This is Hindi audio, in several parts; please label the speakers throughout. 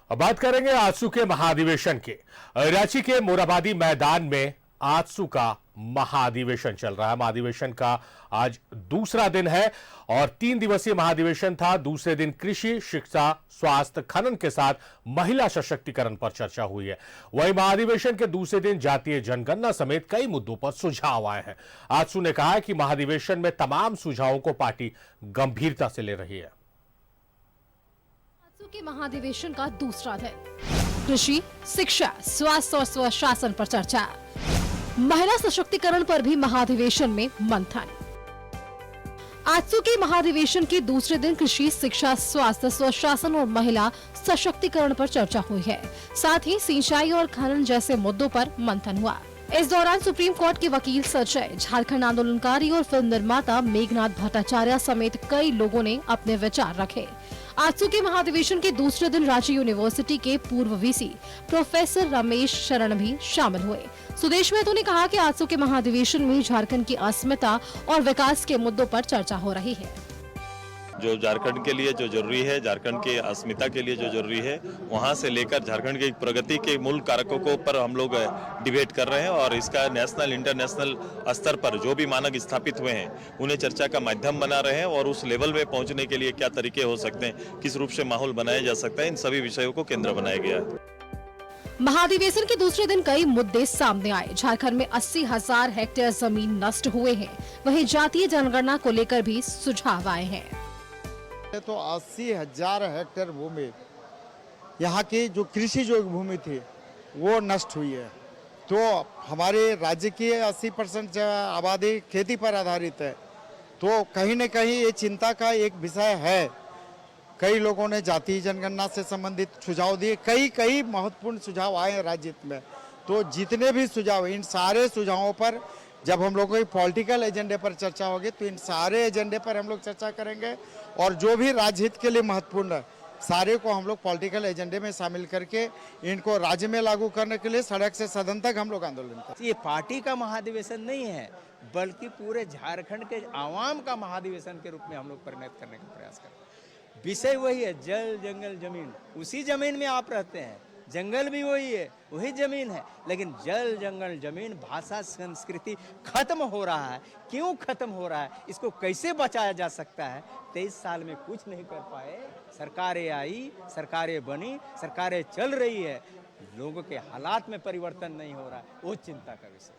Speaker 1: अब बात करेंगे आजसू के महाधिवेशन के। रांची के मोरहाबादी मैदान में आजसू का महाधिवेशन चल रहा है। महाधिवेशन का आज दूसरा दिन है और 3 दिवसीय महाधिवेशन था। दूसरे दिन कृषि, शिक्षा, स्वास्थ्य, खनन के साथ महिला सशक्तिकरण पर चर्चा हुई है। वहीं महाधिवेशन के दूसरे दिन जातीय जनगणना समेत कई मुद्दों पर सुझाव आए हैं। आजसू ने कहा है कि महाधिवेशन में तमाम सुझावों को पार्टी गंभीरता से ले रही है।
Speaker 2: के महाधिवेशन का दूसरा दिन, कृषि, शिक्षा, स्वास्थ्य और स्वशासन पर चर्चा। महिला सशक्तिकरण पर भी महाधिवेशन में मंथन। आजसू के महाधिवेशन के दूसरे दिन कृषि, शिक्षा, स्वास्थ्य, स्वशासन और महिला सशक्तिकरण पर चर्चा हुई है। साथ ही सिंचाई और खनन जैसे मुद्दों पर मंथन हुआ। इस दौरान सुप्रीम कोर्ट के वकील संजय, झारखंड आंदोलनकारी और फिल्म निर्माता मेघनाथ भट्टाचार्य समेत कई लोगों ने अपने विचार रखे। आजसू के महाधिवेशन के दूसरे दिन रांची यूनिवर्सिटी के पूर्व वीसी प्रोफेसर रमेश शरण भी शामिल हुए। सुदेश महतो ने कहा कि आजसू के महाधिवेशन में झारखंड की अस्मिता और विकास के मुद्दों पर चर्चा हो रही है।
Speaker 3: जो झारखंड के लिए जो जरूरी है, झारखंड की अस्मिता के लिए जो जरूरी है, वहां से लेकर झारखंड की प्रगति के मूल कारकों को पर हम लोग डिबेट कर रहे हैं और इसका नेशनल इंटरनेशनल स्तर पर जो भी मानक स्थापित हुए हैं उन्हें चर्चा का माध्यम बना रहे हैं और उस लेवल में पहुंचने के लिए क्या तरीके हो सकते हैं, किस रूप से माहौल बनाया जा सकता है, इन सभी विषयों को केंद्र बनाया गया है।
Speaker 2: महाधिवेशन के दूसरे दिन कई मुद्दे सामने आए। झारखंड में 80,000 हेक्टेयर जमीन नष्ट हुए हैं। वहीं जातीय जनगणना को लेकर भी सुझाव आए हैं।
Speaker 4: तो 80,000 हेक्टेयर भूमि, यहाँ की जो कृषि जो भूमि थी वो नष्ट हुई है। तो हमारे राज्य की 80% आबादी खेती पर आधारित है। तो कहीं न कहीं ये चिंता का एक विषय है। कई लोगों ने जातीय जनगणना से संबंधित सुझाव दिए, कई महत्वपूर्ण सुझाव आए हैं राज्य में। तो जितने भी सुझाव, इन सारे सुझावों पर जब हम लोगों की पॉलिटिकल एजेंडे पर चर्चा होगी तो इन सारे एजेंडे पर हम लोग चर्चा करेंगे और जो भी राज्य हित के लिए महत्वपूर्ण है सारे को हम लोग पॉलिटिकल एजेंडे में शामिल करके इनको राज्य में लागू करने के लिए सड़क से सदन तक हम लोग आंदोलन करेंगे।
Speaker 5: ये पार्टी का महाधिवेशन नहीं है, बल्कि पूरे झारखंड के आवाम का महाधिवेशन के रूप में हम लोग परिणत करने का प्रयास करें। विषय वही है, जल, जंगल, जमीन। उसी जमीन में आप रहते हैं, जंगल भी वही है, वही जमीन है, लेकिन जल, जंगल, जमीन, भाषा, संस्कृति खत्म हो रहा है। क्यों खत्म हो रहा है, इसको कैसे बचाया जा सकता है? 23 साल में कुछ नहीं कर पाए। सरकारें आई, सरकारें बनी, सरकारें चल रही है, लोगों के हालात में परिवर्तन नहीं हो रहा है, वो चिंता का विषय।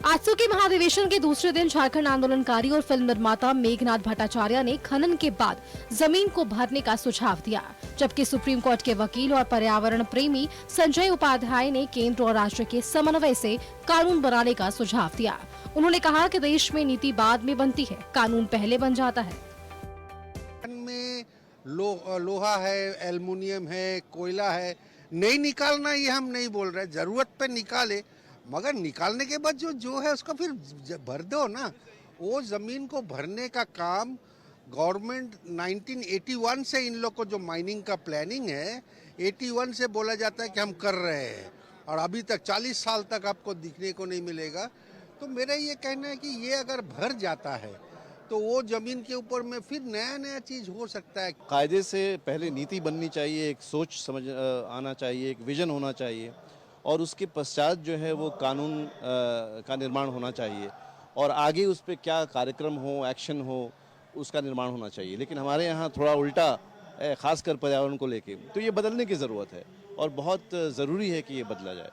Speaker 2: आजसू के महाधिवेशन के दूसरे दिन झारखंड आंदोलनकारी और फिल्म निर्माता मेघनाथ भट्टाचार्य ने खनन के बाद जमीन को भरने का सुझाव दिया, जबकि सुप्रीम कोर्ट के वकील और पर्यावरण प्रेमी संजय उपाध्याय ने केंद्र और राज्य के समन्वय से कानून बनाने का सुझाव दिया। उन्होंने कहा कि देश में नीति बाद में बनती है, कानून पहले बन जाता है।
Speaker 6: में लोहा है, एल्युमिनियम है, कोयला है, नहीं निकालना ये हम नहीं बोल रहे, जरूरत पे निकाले, मगर निकालने के बाद जो है उसको फिर भर दो ना। वो जमीन को भरने का काम गवर्नमेंट 1981 से, इन लोग को जो माइनिंग का प्लानिंग है 81 से बोला जाता है कि हम कर रहे हैं और अभी तक 40 साल तक आपको दिखने को नहीं मिलेगा। तो मेरा ये कहना है कि ये अगर भर जाता है तो वो जमीन के ऊपर में फिर नया चीज हो सकता है।
Speaker 7: कायदे से पहले नीति बननी चाहिए, एक सोच समझ आना चाहिए, एक विजन होना चाहिए और उसके पश्चात जो है वो कानून का निर्माण होना चाहिए और आगे उस पर क्या कार्यक्रम हो, एक्शन हो, उसका निर्माण होना चाहिए। लेकिन हमारे यहाँ थोड़ा उल्टा है, खासकर पर्यावरण को लेके। तो ये बदलने की ज़रूरत है और बहुत ज़रूरी है कि ये बदला जाए।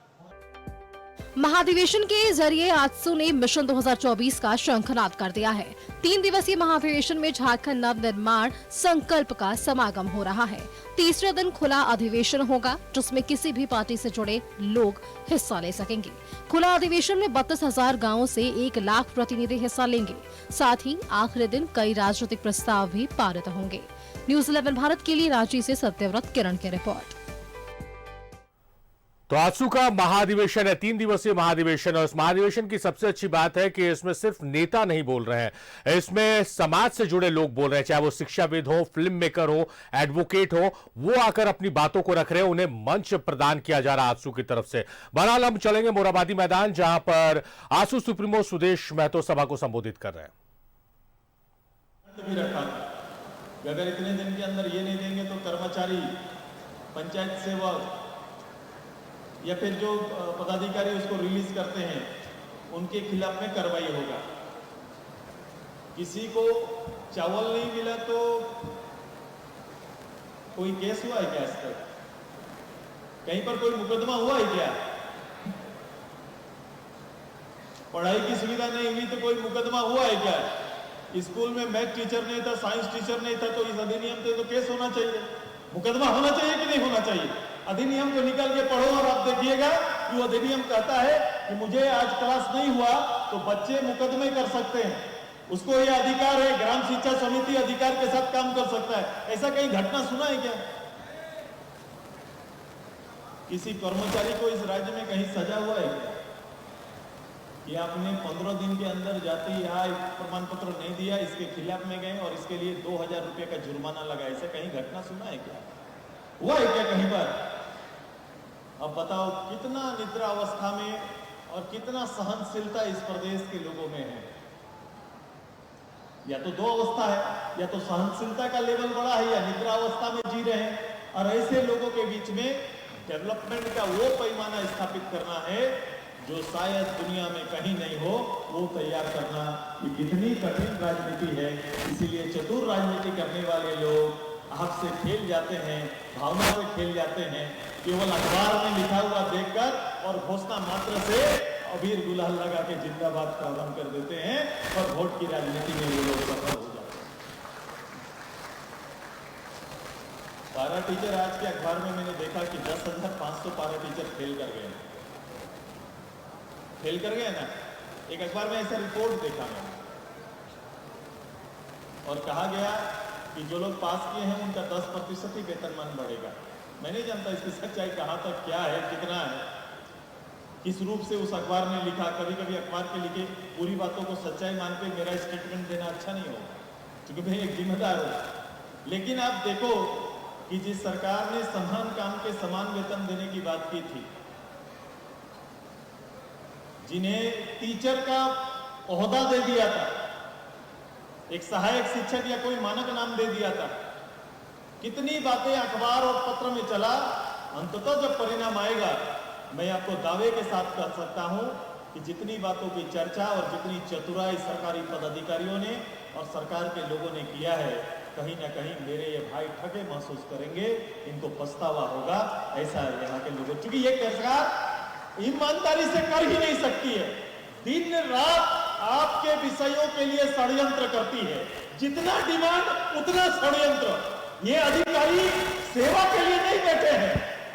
Speaker 2: महाधिवेशन के जरिए आजसू ने मिशन 2024 का शंखनाद कर दिया है। 3 दिवसीय महाधिवेशन में झारखंड नव निर्माण संकल्प का समागम हो रहा है। तीसरे दिन खुला अधिवेशन होगा, जिसमें किसी भी पार्टी से जुड़े लोग हिस्सा ले सकेंगे। खुला अधिवेशन में 32,000 गाँवों से 1 लाख प्रतिनिधि हिस्सा लेंगे। साथ ही आखिरी दिन कई राजनीतिक प्रस्ताव भी पारित होंगे। न्यूज़ 11 भारत के लिए रांची से सत्यव्रत किरण की रिपोर्ट।
Speaker 1: तो आजसू का महाधिवेशन है, 3 दिवसीय महाधिवेशन और इस महाधिवेशन की सबसे अच्छी बात है कि इसमें सिर्फ नेता नहीं बोल रहे हैं, इसमें समाज से जुड़े लोग बोल रहे हैं, चाहे वो शिक्षाविद हो, फिल्म मेकर हो, एडवोकेट हो, वो आकर अपनी बातों को रख रहे हैं, उन्हें मंच प्रदान किया जा रहा है आजसू की तरफ से। बहरहाल हम चलेंगे मोरहाबादी मैदान, जहां पर आजसू सुप्रीमो सुदेश महतो सभा को संबोधित कर रहे हैं।
Speaker 8: अगर इतने दिन के अंदर ये नहीं देंगे तो कर्मचारी पंचायत सेवक या फिर जो पदाधिकारी उसको रिलीज करते हैं उनके खिलाफ में कार्रवाई होगा। किसी को चावल नहीं मिला तो कोई केस हुआ है क्या? आज तक कहीं पर कोई मुकदमा हुआ है क्या? पढ़ाई की सुविधा नहीं हुई तो कोई मुकदमा हुआ है क्या? स्कूल में मैथ टीचर नहीं था, साइंस टीचर नहीं था, तो इस अधिनियम से तो केस होना चाहिए, मुकदमा होना चाहिए कि नहीं होना चाहिए? अधिनियम को निकाल के पढ़ो और आप देखिएगा कि वो अधिनियम कहता है कि मुझे आज क्लास नहीं हुआ तो बच्चे मुकदमे कर सकते हैं, उसको यह अधिकार है। ग्राम शिक्षा समिति अधिकार के साथ काम कर सकता है। ऐसा कहीं घटना सुना है क्या? किसी कर्मचारी को इस राज्य में कहीं सजा हुआ है क्या कि आपने 15 दिन के अंदर जाति आय प्रमाण पत्र नहीं दिया, इसके खिलाफ में गए और इसके लिए 2000 रुपए का जुर्माना लगा? ऐसा कहीं घटना सुना है क्या? हुआ है क्या कहीं पर? अब बताओ कितना निद्रा अवस्था में और कितना सहनशीलता इस प्रदेश के लोगों में है। या तो दो अवस्था है, या तो सहनशीलता का लेवल बड़ा है या निद्रा अवस्था में जी रहे हैं। और ऐसे लोगों के बीच में डेवलपमेंट का वो पैमाना स्थापित करना है जो शायद दुनिया में कहीं नहीं हो, वो तैयार करना ये कितनी कठिन राजनीति है। इसीलिए चतुर राजनीति करने वाले लोग आपसे खेल जाते हैं, भावना से खेल जाते हैं। केवल अखबार में लिखा हुआ देखकर और घोषणा मात्र से अबीर गुलाल लगा के जिंदाबाद प्रारंभ कर देते हैं और वोट की राजनीति में ये लोग सफल हो जाते हैं। पारा टीचर आज के अखबार में मैंने देखा कि 10,500 पारा टीचर फेल कर गए ना। एक अखबार में ऐसा रिपोर्ट देखा मैंने और कहा गया कि जो लोग पास किए हैं उनका 10% ही वेतनमान बढ़ेगा। मैं नहीं जानता इसकी सच्चाई कहाँ तक क्या है, कितना है, किस रूप से उस अखबार ने लिखा। कभी कभी अखबार के लिखे पूरी बातों को सच्चाई मान के मेरा स्टेटमेंट देना अच्छा नहीं होगा, क्योंकि मैं एक जिम्मेदार हूं। लेकिन आप देखो कि जिस सरकार ने समान काम के समान वेतन देने की बात की थी, जिन्हें टीचर का ओहदा दे दिया था, एक सहायक शिक्षक या कोई मानक नाम दे दिया था, कितनी बातें अखबार और पत्र में चला, अंततः जब परिणाम आएगा मैं आपको दावे के साथ कह सकता हूं कि जितनी बातों की चर्चा और जितनी चतुराई सरकारी पदाधिकारियों ने और सरकार के लोगों ने किया है, कहीं ना कहीं मेरे ये भाई ठगे महसूस करेंगे, इनको पछतावा होगा। ऐसा है यहाँ के लोगों, क्योंकि ये सरकार ईमानदारी से कर ही नहीं सकती है। दिन रात आपके विषयों के लिए षड्यंत्र करती है, जितना डिमांड उतना षड्यंत्र। ये अधिकारी सेवा के लिए नहीं बैठे हैं,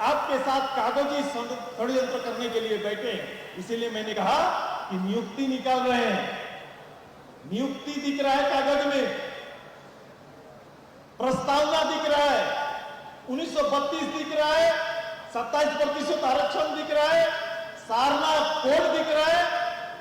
Speaker 8: आपके साथ कागजी षड्यंत्र करने के लिए बैठे हैं। इसीलिए मैंने कहा कि नियुक्ति निकाल रहे हैं, नियुक्ति दिख रहा है कागज में, प्रस्तावना दिख रहा है, 1932 दिख रहा है, 27% आरक्षण दिख रहा है, सारनाथ कोड दिख रहा है,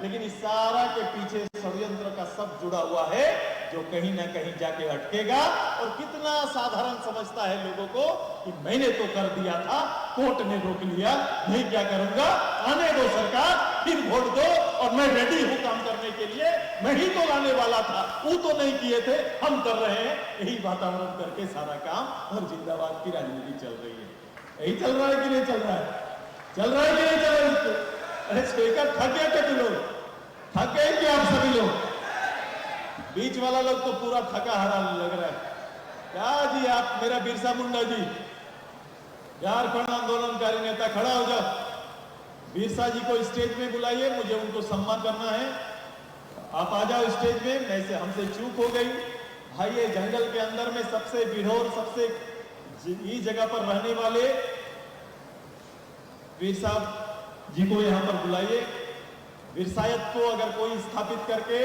Speaker 8: लेकिन इस सारा के पीछे षड्यंत्र का सब जुड़ा हुआ है जो कहीं ना कहीं जाके अटकेगा। और कितना साधारण समझता है लोगों को कि मैंने तो कर दिया था, कोर्ट ने रोक लिया, नहीं क्या करूंगा, आने दो सरकार, फिर वोट दो और मैं रेडी हूं काम करने के लिए, मैं ही तो लाने वाला था, वो तो नहीं किए थे, हम कर रहे हैं। यही वातावरण करके सारा काम और जिंदाबाद की राजनीति चल रही है। यही चल रहा है कि नहीं चल रहा है? चल रहा है कि नहीं चल रहा है? अरे स्पीकर थक गए थे तुम लोग, थक गए कि आप सभी लोग? बीच वाला लोग तो पूरा थका हारा लग रहा है। क्या जी आप, मेरा बिरसा मुंडा जी, झारखंड आंदोलनकारी नेता, खड़ा हो जाओ। बिरसा जी को स्टेज में बुलाइए, मुझे उनको सम्मान करना है। आप आ जाओ स्टेज में। वैसे हमसे चूक हो गई भाई, ये जंगल के अंदर में सबसे बिरहोर, सबसे इस जगह पर रहने वाले वीर साहब जी को यहाँ पर बुलाइए। विरसायत को अगर कोई स्थापित करके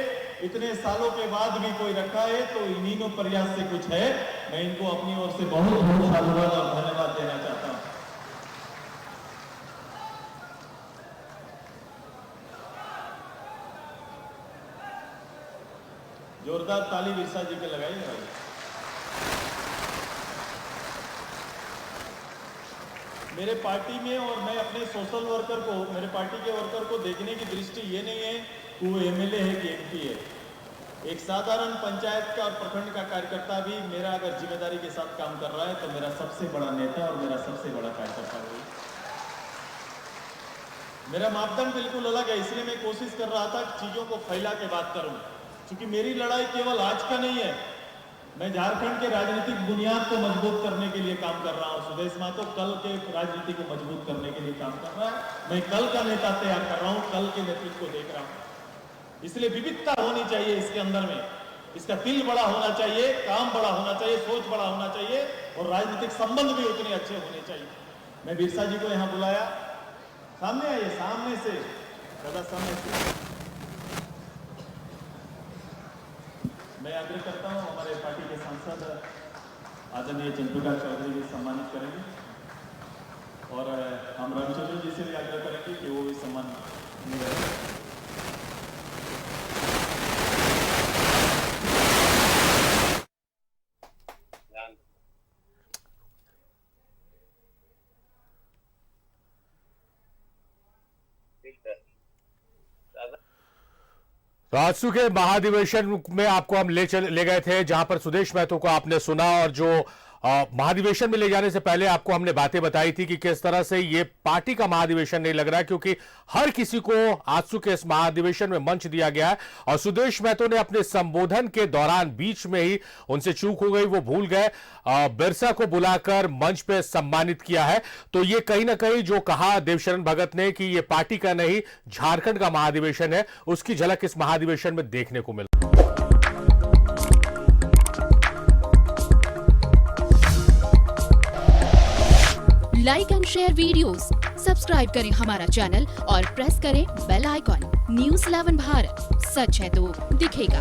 Speaker 8: इतने सालों के बाद भी कोई रखा है तो इन्हीं प्रयास से कुछ है। मैं इनको अपनी ओर से बहुत बहुत साधुवाद और धन्यवाद देना चाहता हूं। जोरदार ताली बिरसा जी के लगाइए भाई। मेरे पार्टी में और मैं अपने सोशल वर्कर को, मेरे पार्टी के वर्कर को देखने की दृष्टि ये नहीं है कि वो एमएलए है कि एमपी है। एक साधारण पंचायत का और प्रखंड का कार्यकर्ता भी मेरा अगर जिम्मेदारी के साथ काम कर रहा है तो मेरा सबसे बड़ा नेता और मेरा सबसे बड़ा कार्यकर्ता वही। मेरा मापदंड बिल्कुल अलग है, इसलिए मैं कोशिश कर रहा था कि चीजों को फैला के बात करूं, क्योंकि मेरी लड़ाई केवल आज का नहीं है। मैं झारखंड के राजनीतिक बुनियाद को मजबूत करने के लिए काम कर रहा हूं। सुदेश महतो कल के राजनीति को मजबूत करने के लिए काम कर रहा है। मैं कल का नेता तैयार कर रहा हूं, कल के नेतृत्व को देख रहा हूं। इसलिए विविधता होनी चाहिए इसके अंदर में, इसका दिल बड़ा होना चाहिए, काम बड़ा होना चाहिए, सोच बड़ा होना चाहिए और राजनीतिक संबंध भी उतने अच्छे होने चाहिए। मैं बिरसा जी को यहाँ बुलाया, सामने आइए, सामने से दादा, सामने से। मैं आग्रह करता हूँ हमारे पार्टी के सांसद आदरणीय चंद्रप्रकाश चौधरी जी सम्मानित करेंगे और हम रामचंद्र जी से भी आग्रह करेंगे कि वो भी सम्मान मिलेगा।
Speaker 1: तो आजसू के महाधिवेशन में आपको हम ले गए थे, जहां पर सुदेश महतो को आपने सुना और जो महाधिवेशन में ले जाने से पहले आपको हमने बातें बताई थी कि किस तरह से ये पार्टी का महाधिवेशन नहीं लग रहा है, क्योंकि हर किसी को आजसू के इस महाधिवेशन में मंच दिया गया है। और सुदेश महतो ने अपने संबोधन के दौरान बीच में ही उनसे चूक हो गई, वो भूल गए, बिरसा को बुलाकर मंच पे सम्मानित किया है। तो ये कहीं ना कहीं जो कहा देवशरण भगत ने कि ये पार्टी का नहीं झारखंड का महाधिवेशन है, उसकी झलक इस महाधिवेशन में देखने को मिला।
Speaker 9: Like and share videos, subscribe करें हमारा चैनल और प्रेस करें बेल आइकॉन। न्यूज़ 11 भारत, सच है तो दिखेगा।